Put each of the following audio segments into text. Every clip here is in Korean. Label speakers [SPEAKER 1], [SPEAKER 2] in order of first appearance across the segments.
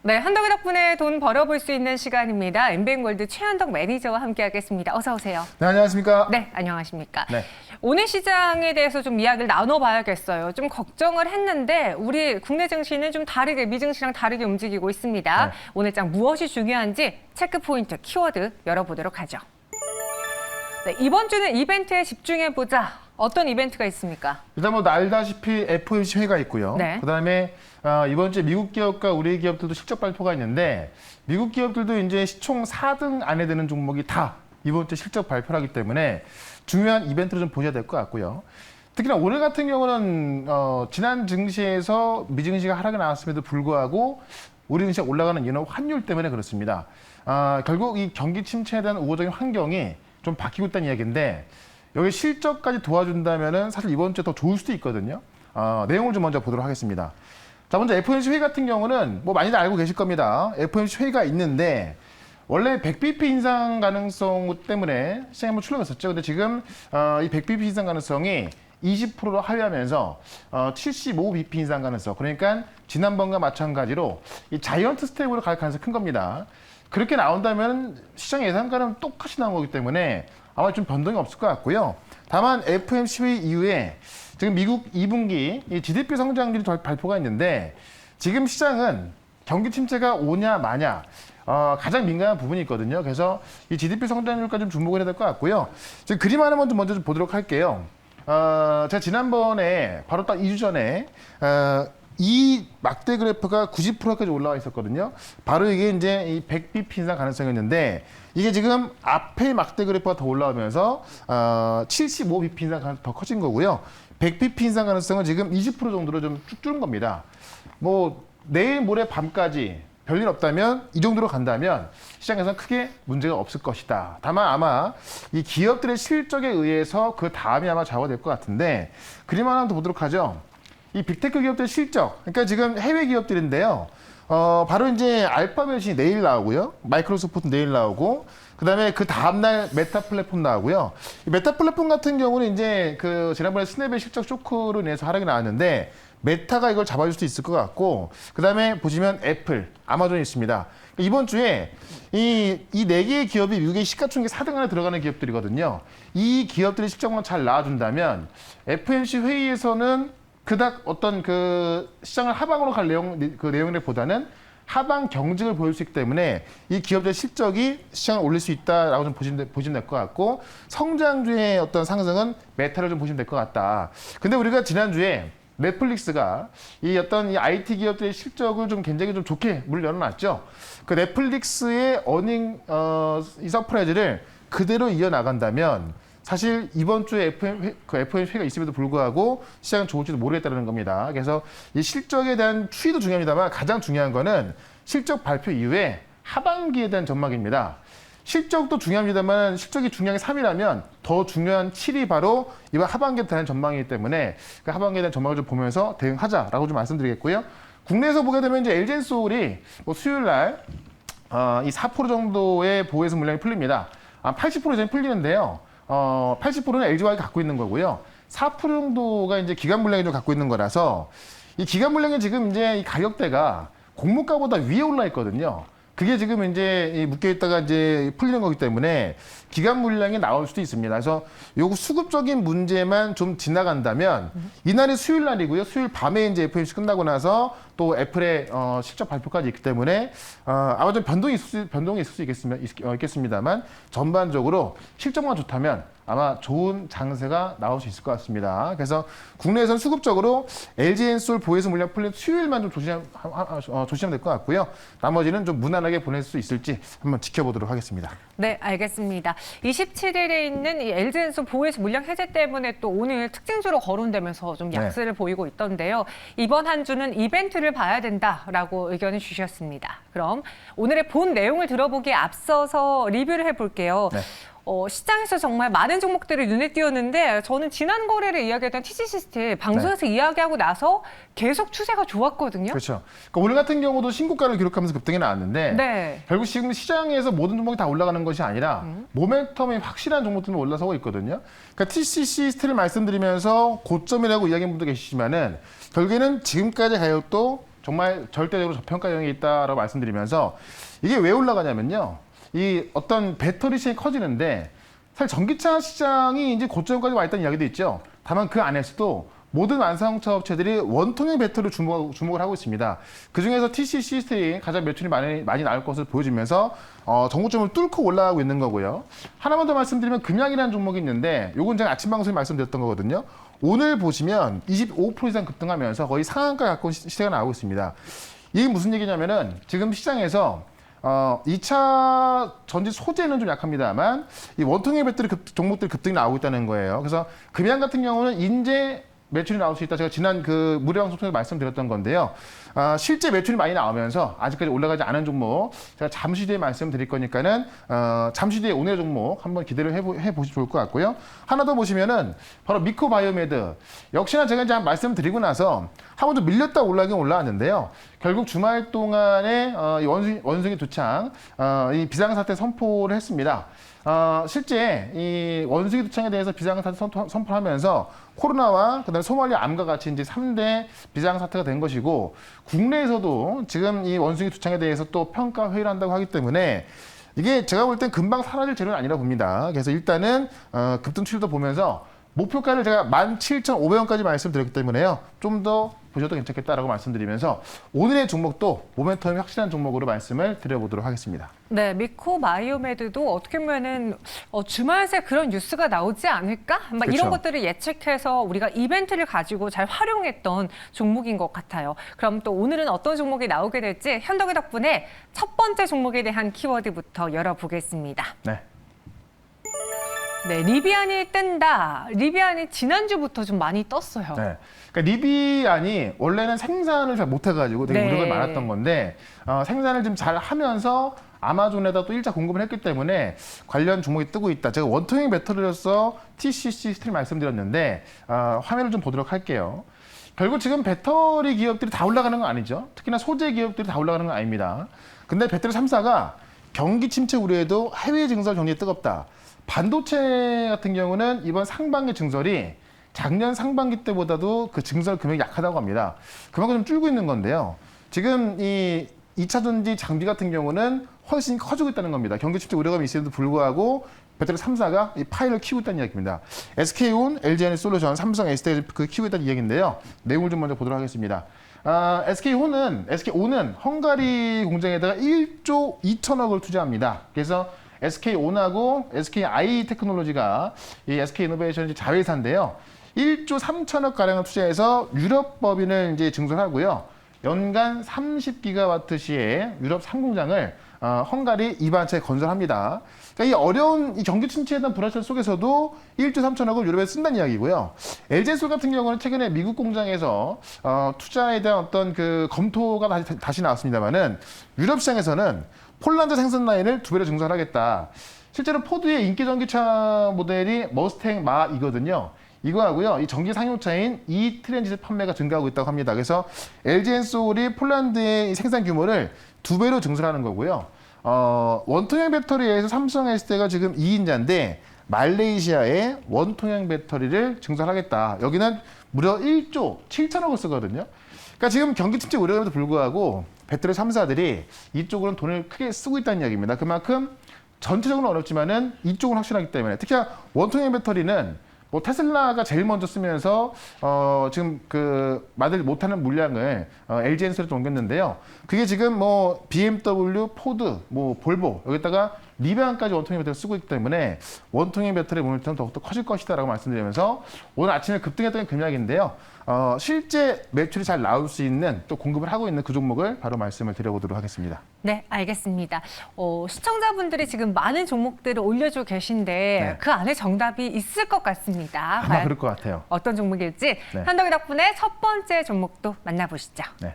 [SPEAKER 1] 네, 한덕의 덕분에 돈 벌어볼 수 있는 시간입니다. 엠비엔골드 최한덕 매니저와 함께하겠습니다. 어서 오세요.
[SPEAKER 2] 네, 안녕하십니까?
[SPEAKER 1] 네, 안녕하십니까?
[SPEAKER 2] 네.
[SPEAKER 1] 오늘 시장에 대해서 좀 이야기를 나눠봐야겠어요. 좀 걱정을 했는데 우리 국내 증시는 좀 다르게 미증시랑 다르게 움직이고 있습니다.
[SPEAKER 2] 네.
[SPEAKER 1] 오늘 장 무엇이 중요한지 체크 포인트, 키워드 열어보도록 하죠. 네, 이번 주는 이벤트에 집중해보자. 어떤 이벤트가 있습니까?
[SPEAKER 2] 일단 뭐 알다시피 FOMC 회의가 있고요.
[SPEAKER 1] 네.
[SPEAKER 2] 그다음에 이번 주에 미국 기업과 우리 기업들도 실적 발표가 있는데 미국 기업들도 이제 시총 4등 안에 드는 종목이 다 이번 주에 실적 발표를 하기 때문에 중요한 이벤트를 좀 보셔야 될 것 같고요. 특히나 오늘 같은 경우는 지난 증시에서 미증시가 하락이 나왔음에도 불구하고 우리 증시가 올라가는 이유는 환율 때문에 그렇습니다. 결국 이 경기 침체에 대한 우호적인 환경이 좀 바뀌고 있다는 이야기인데 여기 실적까지 도와준다면은 사실 이번 주에 더 좋을 수도 있거든요. 내용을 좀 먼저 보도록 하겠습니다. 자, 먼저 FOMC 회의 같은 경우는 뭐 많이들 알고 계실 겁니다. FOMC 회의가 있는데 원래 100bp 인상 가능성 때문에 시장에 한번 출렁였었죠. 근데 지금 이 100bp 인상 가능성이 20%로 하회하면서 75bp 인상 가능성. 그러니까 지난번과 마찬가지로 이 자이언트 스텝으로 갈 가능성이 큰 겁니다. 그렇게 나온다면 시장 예상과는 똑같이 나온 거기 때문에 아마 좀 변동이 없을 것 같고요. 다만 FOMC 회의 이후에 지금 미국 2분기 이 GDP 성장률이 발표가 있는데 지금 시장은 경기 침체가 오냐 마냐 가장 민감한 부분이 있거든요. 그래서 이 GDP 성장률까지 좀 주목을 해야 될 것 같고요. 지금 그림 하나 먼저 좀 보도록 할게요. 제가 지난번에 바로 딱 2주 전에 이 막대 그래프가 90%까지 올라와 있었거든요. 바로 이게 이제 이 100bp 인상 가능성이었는데 이게 지금 앞에 막대 그래프가 더 올라오면서 75bp 인상 가능성이 더 커진 거고요. 100bp 인상 가능성은 지금 20% 정도로 좀 쭉 줄은 겁니다. 뭐 내일 모레 밤까지 별일 없다면 이 정도로 간다면 시장에서는 크게 문제가 없을 것이다. 다만 아마 이 기업들의 실적에 의해서 그 다음이 아마 좌우될 것 같은데 그림 하나 더 보도록 하죠. 이 빅테크 기업들 실적, 그러니까 지금 해외 기업들인데요. 바로 이제 알파벳이 내일 나오고요. 마이크로소프트 내일 나오고, 그다음에 그 다음날 메타 플랫폼 나오고요. 이 메타 플랫폼 같은 경우는 이제 그 지난번에 스냅의 실적 쇼크로 인해서 하락이 나왔는데 메타가 이걸 잡아줄 수 있을 것 같고, 그다음에 보시면 애플, 아마존이 있습니다. 이번 주에 이 네 개의 기업이 미국의 시가총액 4등 안에 들어가는 기업들이거든요. 이 기업들의 실적만 잘 나와준다면 FOMC 회의에서는 그닥 어떤 그 시장을 하방으로 갈 내용보다는 하방 경직을 보일 수 있기 때문에 이 기업들의 실적이 시장을 올릴 수 있다라고 좀 보시면 될 것 같고 성장주의 어떤 상승은 메타를 좀 보시면 될 것 같다. 근데 우리가 지난주에 넷플릭스가 이 어떤 이 IT 기업들의 실적을 좀 굉장히 좀 좋게 문을 열어놨죠. 그 넷플릭스의 어닝 이 서프라이즈를 그대로 이어나간다면 사실 이번 주에 FOMC 회의가 있음에도 불구하고 시장은 좋을지도 모르겠다는 겁니다. 그래서 이 실적에 대한 추이도 중요합니다만 가장 중요한 거는 실적 발표 이후에 하반기에 대한 전망입니다. 실적도 중요합니다만 실적이 중요한 게 3이라면 더 중요한 7이 바로 이번 하반기에 대한 전망이기 때문에 그 하반기에 대한 전망을 좀 보면서 대응하자라고 좀 말씀드리겠고요. 국내에서 보게 되면 이제 LG엔솔이 뭐 수요일 날 이 4% 정도의 보유해서 물량이 풀립니다. 80% 이상이 풀리는데요. 80%는 LG화학이 갖고 있는 거고요. 4% 정도가 이제 기간 물량이 좀 갖고 있는 거라서 이 기간 물량이 지금 이제 이 가격대가 공모가보다 위에 올라 있거든요. 그게 지금 이제 묶여 있다가 이제 풀리는 거기 때문에 기간 물량이 나올 수도 있습니다. 그래서 요거 수급적인 문제만 좀 지나간다면 이날이 수요일 날이고요. 수요일 밤에 이제 FOMC 끝나고 나서 또 애플의 실적 발표까지 있기 때문에 아마 좀 변동이 있을 수 있겠습니다만 전반적으로 실적만 좋다면 아마 좋은 장세가 나올 수 있을 것 같습니다. 그래서 국내에서는 수급적으로 LG엔솔 보유해서 물량 풀린 수요일만 좀 조심하면 될 것 같고요. 나머지는 좀 무난하게 보낼 수 있을지 한번 지켜보도록 하겠습니다.
[SPEAKER 1] 네, 알겠습니다. 27일에 있는 이 LG엔솔 보유해서 물량 해제 때문에 또 오늘 특징주로 거론되면서 좀 약세를 보이고 있던데요. 이번 한 주는 이벤트를 봐야 된다라고 의견을 주셨습니다. 그럼 오늘의 본 내용을 들어보기에 앞서서 리뷰를 해볼게요. 네. 시장에서 정말 많은 종목들이 눈에 띄었는데 저는 지난 거래를 이야기했던 TG시스템 방송에서 이야기하고 나서 계속 추세가 좋았거든요.
[SPEAKER 2] 그렇죠. 그러니까 오늘 같은 경우도 신고가를 기록하면서 급등이 나왔는데 결국 지금 시장에서 모든 종목이 다 올라가는 것이 아니라 모멘텀이 확실한 종목들만 올라서고 있거든요. 그러니까 TG시스템을 말씀드리면서 고점이라고 이야기한 분도 계시지만은 결국에는 지금까지 가격도 정말 절대적으로 저평가 영역에 있다라고 말씀드리면서 이게 왜 올라가냐면요. 이 어떤 배터리 시장이 커지는데 사실 전기차 시장이 이제 고점까지 와 있다는 이야기도 있죠. 다만 그 안에서도 모든 완성차 업체들이 원통형 배터리를 주목을 하고 있습니다. 그중에서 TC 시스템이 가장 매출이 많이 나올 것으로 보여지면서 정고점을 뚫고 올라가고 있는 거고요. 하나만 더 말씀드리면 금양이라는 종목이 있는데 요건 제가 아침 방송에 말씀드렸던 거거든요. 오늘 보시면 25% 이상 급등하면서 거의 상한가 가까운 시세가 나오고 있습니다. 이게 무슨 얘기냐면은 지금 시장에서 2차 전지 소재는 좀 약합니다만 이 원통형 배터리 종목들이 급등이 나오고 있다는 거예요. 그래서 금양 같은 경우는 인제 매출이 나올 수 있다. 제가 지난 그 무료방송 통해서 말씀드렸던 건데요. 실제 매출이 많이 나오면서 아직까지 올라가지 않은 종목 제가 잠시 뒤에 말씀드릴 거니까는 잠시 뒤에 오늘의 종목 한번 기대를 해보시면 좋을 것 같고요. 하나 더 보시면은 바로 미코바이오메드 역시나 제가 이제 말씀드리고 나서 한 번 좀 밀렸다 올라가긴 올라왔는데요. 결국 주말 동안에 이 원숭이 두창 이 비상사태 선포를 했습니다. 실제 이 원숭이 두창에 대해서 비상사태 선포하면서 코로나와 그다음에 소말리아 암과 같이 이제 3대 비상사태가 된 것이고 국내에서도 지금 이 원숭이 두창에 대해서 또 평가 회의를 한다고 하기 때문에 이게 제가 볼 땐 금방 사라질 재료는 아니라 봅니다. 그래서 일단은 급등 추이도 보면서 목표가를 제가 17,500원까지 말씀드렸기 때문에요. 좀 더 보셔도 괜찮겠다라고 말씀드리면서 오늘의 종목도 모멘텀이 확실한 종목으로 말씀을 드려보도록 하겠습니다.
[SPEAKER 1] 네, 미코바이오메드도 어떻게 보면은 주말 새 그런 뉴스가 나오지 않을까? 막
[SPEAKER 2] 그렇죠.
[SPEAKER 1] 이런 것들을 예측해서 우리가 이벤트를 가지고 잘 활용했던 종목인 것 같아요. 그럼 또 오늘은 어떤 종목이 나오게 될지 현덕이 덕분에 첫 번째 종목에 대한 키워드부터 열어보겠습니다.
[SPEAKER 2] 네.
[SPEAKER 1] 네, 리비안이 뜬다. 리비안이 지난주부터 좀 많이 떴어요.
[SPEAKER 2] 네. 그러니까 리비안이 원래는 생산을 잘 못해가지고 되게
[SPEAKER 1] 네.
[SPEAKER 2] 우려가 많았던 건데 생산을 좀 잘 하면서 아마존에다 또 일자 공급을 했기 때문에 관련 종목이 뜨고 있다. 제가 원통형 배터리로서 TC 시스템 말씀드렸는데 화면을 좀 보도록 할게요. 결국 지금 배터리 기업들이 다 올라가는 건 아니죠. 특히나 소재 기업들이 다 올라가는 건 아닙니다. 근데 배터리 3사가 경기 침체 우려에도 해외 증설 정리에 뜨겁다. 반도체 같은 경우는 이번 상반기 증설이 작년 상반기 때보다도 그 증설 금액이 약하다고 합니다. 그만큼 좀 줄고 있는 건데요. 지금 이 2차 전지 장비 같은 경우는 훨씬 커지고 있다는 겁니다. 경기 침체 우려감이 있음에도 불구하고 배터리 3사가 이 파일을 키우고 있다는 이야기입니다. SK온, LG에너지솔루션, 삼성, SD가 그 키우고 있다는 이야기인데요. 내용을 좀 먼저 보도록 하겠습니다. SK온은 헝가리 공장에다가 1조 2천억을 투자합니다. 그래서 SK온하고 SKI 테크놀로지가 이 SK이노베이션 자회사인데요. 1조 3천억 가량을 투자해서 유럽 법인을 이제 증설하고요. 연간 30기가와트시의 유럽 3공장을 헝가리 이반차에 건설합니다. 그러니까 이 어려운 이 경기 침체에 대한 불확실 속에서도 1조 3천억을 유럽에 쓴다는 이야기고요. LG에솔 같은 경우는 최근에 미국 공장에서 투자에 대한 어떤 그 검토가 다시 나왔습니다만은 유럽 시장에서는 폴란드 생산 라인을 2배로 증설하겠다. 실제로 포드의 인기 전기차 모델이 머스탱 마이거든요. 이거하고요. 이 전기 상용차인 이 트랜지트 판매가 증가하고 있다고 합니다. 그래서 LG엔솔이 폴란드의 생산 규모를 2배로 증설하는 거고요. 원통형 배터리에서 삼성 SD가 지금 2인자인데 말레이시아에 원통형 배터리를 증설하겠다. 여기는 무려 1조 7천억을 쓰거든요. 그러니까 지금 경기 침체 우려에도 불구하고 배터리 3사들이 이쪽으로는 돈을 크게 쓰고 있다는 이야기입니다. 그만큼 전체적으로는 어렵지만은 이쪽은 확실하기 때문에 특히 원통형 배터리는 뭐 테슬라가 제일 먼저 쓰면서 지금 그 말을 못하는 물량을 LG엔솔에 옮겼는데요. 그게 지금 뭐 BMW, 포드, 뭐 볼보 여기다가 리비안까지 원통형 배터리를 쓰고 있기 때문에 원통형 배터리 모멘텀은 더욱더 커질 것이다라고 말씀드리면서 오늘 아침에 급등했던 금약인데요. 실제 매출이 잘 나올 수 있는 또 공급을 하고 있는 그 종목을 바로 말씀을 드려보도록 하겠습니다.
[SPEAKER 1] 네, 알겠습니다. 시청자분들이 지금 많은 종목들을 올려주고 계신데
[SPEAKER 2] 네.
[SPEAKER 1] 그 안에 정답이 있을 것 같습니다.
[SPEAKER 2] 아마 그럴 것 같아요.
[SPEAKER 1] 어떤 종목일지
[SPEAKER 2] 네.
[SPEAKER 1] 현덕이 덕분에 첫 번째 종목도 만나보시죠.
[SPEAKER 2] 네.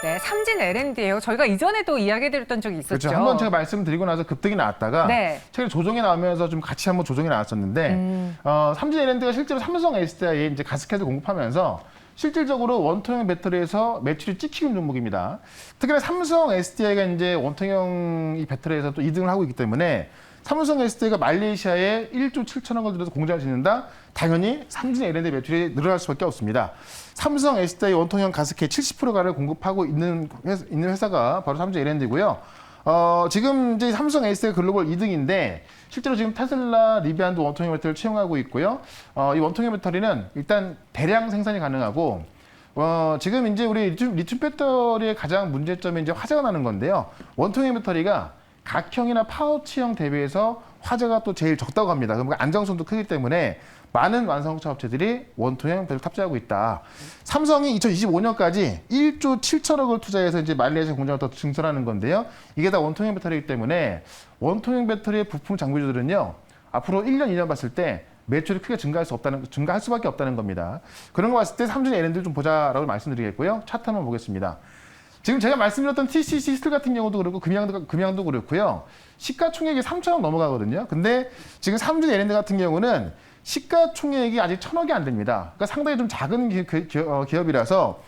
[SPEAKER 1] 네, 삼진 L&D예요. 저희가 이전에도 이야기해드렸던 적이 있었죠.
[SPEAKER 2] 그렇죠. 한번 제가 말씀드리고 나서 급등이 나왔다가
[SPEAKER 1] 네.
[SPEAKER 2] 최근에 조정이 나오면서 좀 같이 한번 조정이 나왔었는데 삼진 L&D가 실제로 삼성 SDI에 이제 가스켓을 공급하면서 실질적으로 원통형 배터리에서 매출이 찍히는 종목입니다. 특히나 삼성 SDI가 이제 원통형 이 배터리에서 또 2등을 하고 있기 때문에 삼성 SDI가 말레이시아에 1조 7천억을 들여서 공장을 짓는다? 당연히 삼진 L&D 매출이 늘어날 수밖에 없습니다. 삼성 SDI 원통형 가습기 70%가를 공급하고 있는 회사가 바로 삼성 L&D고요. 지금 이제 삼성 SDI 글로벌 2등인데 실제로 지금 테슬라, 리비안도 원통형 배터리를 채용하고 있고요. 이 원통형 배터리는 일단 대량 생산이 가능하고 지금 이제 우리 리튬 배터리의 가장 문제점이 이제 화재가 나는 건데요. 원통형 배터리가 각형이나 파우치형 대비해서 화재가 또 제일 적다고 합니다. 그러니까 안정성도 크기 때문에 많은 완성차 업체들이 원통형 배터리를 탑재하고 있다. 삼성이 2025년까지 1조 7천억을 투자해서 이제 말레이시아 공장을 더 증설하는 건데요. 이게 다 원통형 배터리이기 때문에 원통형 배터리의 부품 장비주들은요. 앞으로 1년, 2년 봤을 때 매출이 크게 증가할 수밖에 없다는 겁니다. 그런 거 봤을 때 삼진 L&D를 좀 보자라고 말씀드리겠고요. 차트 한번 보겠습니다. 지금 제가 말씀드렸던 TCC 스틸 같은 경우도 그렇고 금양도 그렇고요. 시가총액이 3천억 넘어가거든요. 근데 지금 삼진 L&D 같은 경우는 시가총액이 아직 1,000억이 안 됩니다. 그러니까 상당히 좀 작은 기업이라서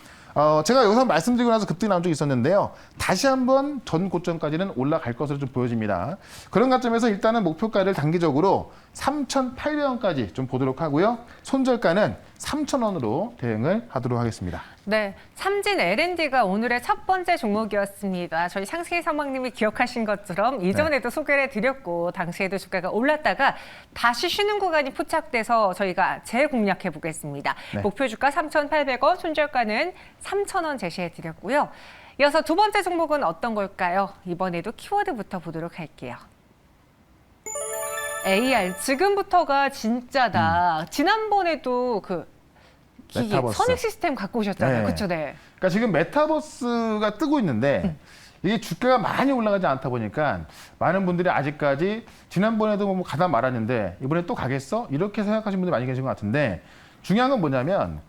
[SPEAKER 2] 제가 여기서 말씀드리고 나서 급등이 나온 적이 있었는데요. 다시 한번 전 고점까지는 올라갈 것으로 좀 보여집니다. 그런 관점에서 일단은 목표가를 단기적으로 3,800원까지 좀 보도록 하고요. 손절가는 3,000원으로 대응을 하도록 하겠습니다.
[SPEAKER 1] 네, 삼진 L&D가 오늘의 첫 번째 종목이었습니다. 저희 상승희 사모님이 기억하신 것처럼 이전에도 소개를 해드렸고 당시에도 주가가 올랐다가 다시 쉬는 구간이 포착돼서 저희가 재공략해 보겠습니다.
[SPEAKER 2] 네.
[SPEAKER 1] 목표 주가 3,800원, 손절가는 3,000원 제시해드렸고요. 이어서 두 번째 종목은 어떤 걸까요? 이번에도 키워드부터 보도록 할게요. AR, 지금부터가 진짜다. 지난번에도 그 기기,
[SPEAKER 2] 메타버스.
[SPEAKER 1] 선익 시스템 갖고 오셨잖아요.
[SPEAKER 2] 네.
[SPEAKER 1] 그렇죠, 네.
[SPEAKER 2] 그러니까 지금 메타버스가 뜨고 있는데 이게 주가가 많이 올라가지 않다 보니까 많은 분들이 아직까지 지난번에도 뭐 가다 말았는데 이번에 또 가겠어? 이렇게 생각하시는 분들이 많이 계신 것 같은데 중요한 건 뭐냐면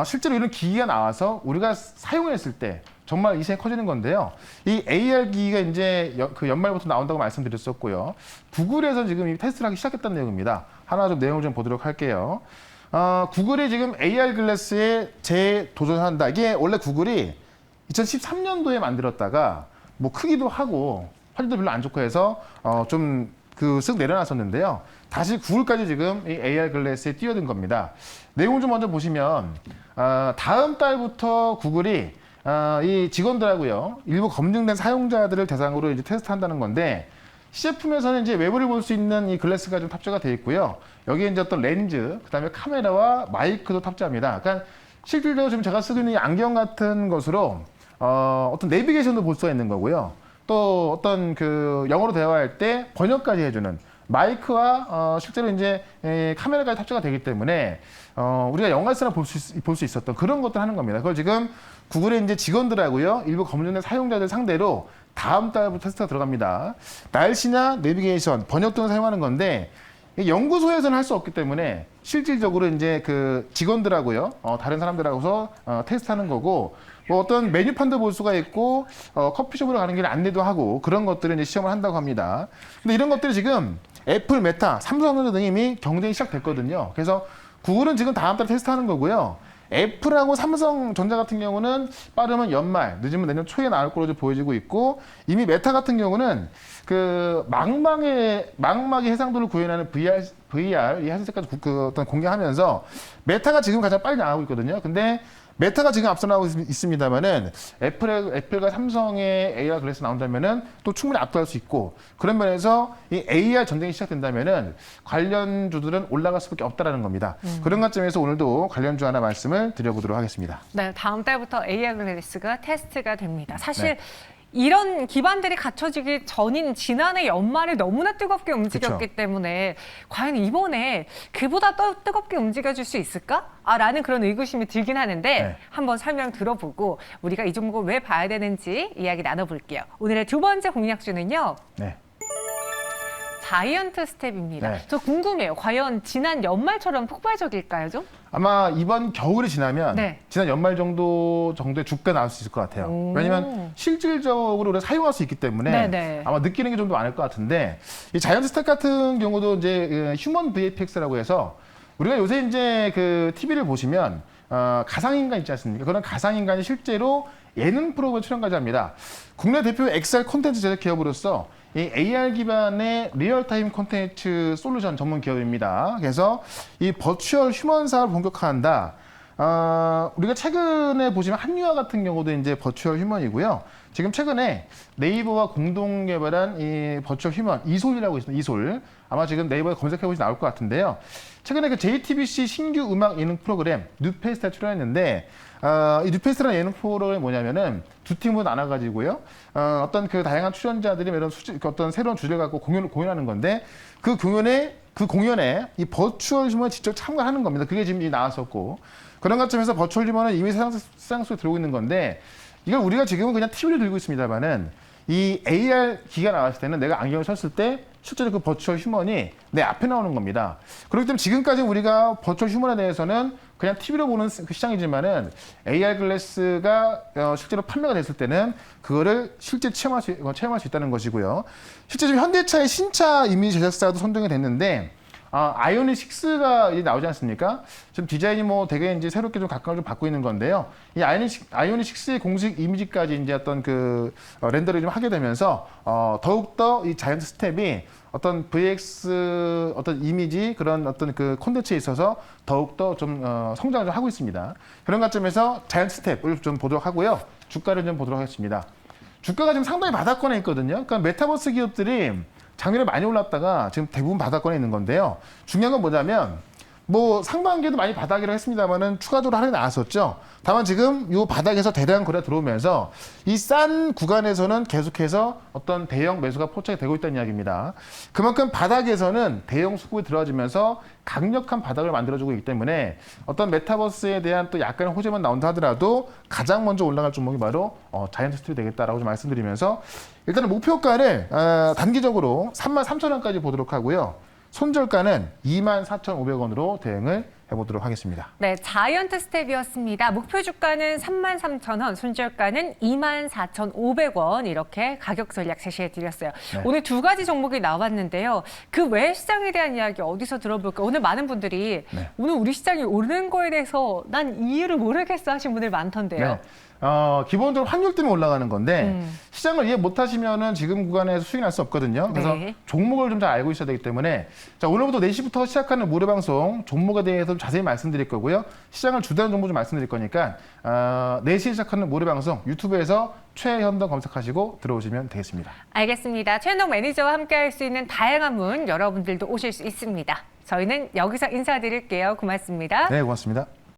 [SPEAKER 2] 실제로 이런 기기가 나와서 우리가 사용했을 때 정말 이상이 커지는 건데요. 이 AR 기기가 이제 그 연말부터 나온다고 말씀드렸었고요. 구글에서 지금 이 테스트를 하기 시작했다는 내용입니다. 하나 좀 내용을 좀 보도록 할게요. 구글이 지금 AR 글래스에 재도전한다. 이게 원래 구글이 2013년도에 만들었다가 뭐 크기도 하고 화질도 별로 안 좋고 해서 좀 그 쓱 내려놨었는데요. 다시 구글까지 지금 이 AR 글래스에 뛰어든 겁니다. 내용 좀 먼저 보시면 다음 달부터 구글이 이 직원들하고요 일부 검증된 사용자들을 대상으로 이제 테스트한다는 건데 시제품에서는 이제 외부를 볼 수 있는 이 글래스가 좀 탑재가 되어 있고요. 여기에 이제 어떤 렌즈, 그다음에 카메라와 마이크도 탑재합니다. 그러니까 실질적으로 지금 제가 쓰고 있는 이 안경 같은 것으로 어떤 내비게이션도 볼 수가 있는 거고요. 또 어떤 그 영어로 대화할 때 번역까지 해주는 마이크와 실제로 이제 카메라까지 탑재가 되기 때문에 우리가 영화에서나 볼 수 있었던 그런 것들 하는 겁니다. 그걸 지금 구글의 이제 직원들하고요, 일부 검증된 사용자들 상대로 다음 달부터 테스트가 들어갑니다. 날씨나 내비게이션, 번역 등을 사용하는 건데 연구소에서는 할 수 없기 때문에 실질적으로 이제 그 직원들하고요, 다른 사람들하고서 테스트하는 거고. 뭐 어떤 메뉴판도 볼 수가 있고 커피숍으로 가는 길에 안내도 하고 그런 것들을 이제 시험을 한다고 합니다. 근데 이런 것들이 지금 애플, 메타, 삼성 등이 이미 경쟁이 시작됐거든요. 그래서 구글은 지금 다음 달에 테스트하는 거고요. 애플하고 삼성전자 같은 경우는 빠르면 연말, 늦으면 내년 초에 나올 걸로 보여지고 있고 이미 메타 같은 경우는 그 망막의 해상도를 구현하는 VR 이 헤드셋까지 그 어떤 공개하면서 메타가 지금 가장 빨리 나가고 있거든요. 근데 메타가 지금 앞서 나오고 있습니다만은 애플과 삼성의 AR 글래스 나온다면은 또 충분히 압도할 수 있고 그런 면에서 이 AR 전쟁이 시작된다면은 관련주들은 올라갈 수밖에 없다라는 겁니다. 그런 관점에서 오늘도 관련주 하나 말씀을 드려보도록 하겠습니다.
[SPEAKER 1] 네, 다음 달부터 AR 글래스가 테스트가 됩니다. 사실
[SPEAKER 2] 네.
[SPEAKER 1] 이런 기반들이 갖춰지기 전인 지난해 연말에 너무나 뜨겁게 움직였기
[SPEAKER 2] 그쵸.
[SPEAKER 1] 때문에 과연 이번에 그보다 더 뜨겁게 움직여줄 수 있을까? 라는 그런 의구심이 들긴 하는데
[SPEAKER 2] 네.
[SPEAKER 1] 한번 설명 들어보고 우리가 이 종목을 왜 봐야 되는지 이야기 나눠볼게요. 오늘의 두 번째 공략주는요.
[SPEAKER 2] 네.
[SPEAKER 1] 자이언트 스텝입니다.
[SPEAKER 2] 네.
[SPEAKER 1] 저 궁금해요. 과연 지난 연말처럼 폭발적일까요, 좀?
[SPEAKER 2] 아마 이번 겨울이 지나면
[SPEAKER 1] 네.
[SPEAKER 2] 지난 연말 정도의 주가 나올 수 있을 것 같아요. 왜냐하면 실질적으로 우리가 사용할 수 있기 때문에
[SPEAKER 1] 네네.
[SPEAKER 2] 아마 느끼는 게 좀 더 많을 것 같은데 이 자이언트 스텝 같은 경우도 이제 휴먼 VFX라고 해서 우리가 요새 이제 그 TV를 보시면 가상인간 있지 않습니까? 그런 가상인간이 실제로 예능 프로그램 출연까지 합니다. 국내 대표 XR 콘텐츠 제작 기업으로서 이 AR 기반의 리얼타임 콘텐츠 솔루션 전문 기업입니다. 그래서 이 버추얼 휴먼 사업을 본격화한다. 우리가 최근에 보시면 한유화 같은 경우도 이제 버추얼 휴먼이고요. 지금 최근에 네이버와 공동 개발한 이 버추얼 휴먼 이솔이라고 있습니다. 이솔. 아마 지금 네이버에 검색해 보시면 나올 것 같은데요. 최근에 그 JTBC 신규 음악 예능 프로그램 뉴페스트에 출연했는데 이 뉴페스트라는 예능 프로그램이 뭐냐면은 두 팀으로 나눠가지고요. 어떤 그 다양한 출연자들이 이런 어떤 새로운 주제를 갖고 공연하는 건데 그 공연에 이 버추얼 휴먼이 직접 참가하는 겁니다. 그게 지금 나왔었고 그런 관점에서 버추얼 휴먼은 이미 세상 속에 들어오고 있는 건데 이걸 우리가 지금은 그냥 TV를 들고 있습니다만은 이 AR 기가 나왔을 때는 내가 안경을 썼을 때 실제로 그 버추얼 휴먼이 내 앞에 나오는 겁니다. 그렇기 때문에 지금까지 우리가 버추얼 휴먼에 대해서는 그냥 TV로 보는 그 시장이지만은 AR 글래스가 실제로 판매가 됐을 때는 그거를 실제 체험할 수 있다는 것이고요. 실제 지금 현대차의 신차 이미지 제작사도 선정이 됐는데 아이오닉 6가 이제 나오지 않습니까? 지금 디자인이 뭐 되게 이제 새롭게 좀 각광을 좀 받고 있는 건데요. 이 아이오닉 6의 공식 이미지까지 이제 어떤 그 렌더를 좀 하게 되면서 더욱더 이 자이언트 스텝이 어떤 VX 어떤 이미지 그런 어떤 그 콘텐츠에 있어서 더욱더 좀 성장을 좀 하고 있습니다. 그런 관점에서 자이언트 스텝을 좀 보도록 하고요. 주가를 좀 보도록 하겠습니다. 주가가 지금 상당히 바닥권에 있거든요. 그러니까 메타버스 기업들이 작년에 많이 올랐다가 지금 대부분 바닥권에 있는 건데요. 중요한 건 뭐냐면 뭐 상반기에도 많이 바닥이라고 했습니다만은 추가적으로 하락이 나왔었죠. 다만 지금 이 바닥에서 대량 거래가 들어오면서 이 싼 구간에서는 계속해서 어떤 대형 매수가 포착이 되고 있다는 이야기입니다. 그만큼 바닥에서는 대형 수급이 들어와주면서 강력한 바닥을 만들어주고 있기 때문에 어떤 메타버스에 대한 또 약간의 호재만 나온다 하더라도 가장 먼저 올라갈 종목이 바로 자이언트 스텝이 되겠다라고 좀 말씀드리면서 일단은 목표가를 단기적으로 33,000원까지 보도록 하고요. 손절가는 24,500원으로 대응을 해보도록 하겠습니다.
[SPEAKER 1] 네, 자이언트 스텝이었습니다. 목표 주가는 33,000원, 손절가는 24,500원 이렇게 가격 전략 제시해드렸어요.
[SPEAKER 2] 네.
[SPEAKER 1] 오늘 두 가지 종목이 나왔는데요. 그 외 시장에 대한 이야기 어디서 들어볼까요? 오늘 많은 분들이
[SPEAKER 2] 네.
[SPEAKER 1] 오늘 우리 시장이 오르는 거에 대해서 난 이유를 모르겠어 하신 분들 많던데요.
[SPEAKER 2] 네. 기본적으로 환율 때문에 올라가는 건데 시장을 이해 못하시면은 지금 구간에서 수익이 날 수 없거든요. 그래서
[SPEAKER 1] 네.
[SPEAKER 2] 종목을 좀 잘 알고 있어야 되기 때문에 자 오늘부터 4시부터 시작하는 무료 방송 종목에 대해서 좀 자세히 말씀드릴 거고요. 시장을 주도하는 종목 좀 말씀드릴 거니까 4시에 시작하는 무료 방송 유튜브에서 최현동 검색하시고 들어오시면 되겠습니다.
[SPEAKER 1] 알겠습니다. 최현동 매니저와 함께할 수 있는 다양한 분 여러분들도 오실 수 있습니다. 저희는 여기서 인사드릴게요. 고맙습니다.
[SPEAKER 2] 네, 고맙습니다.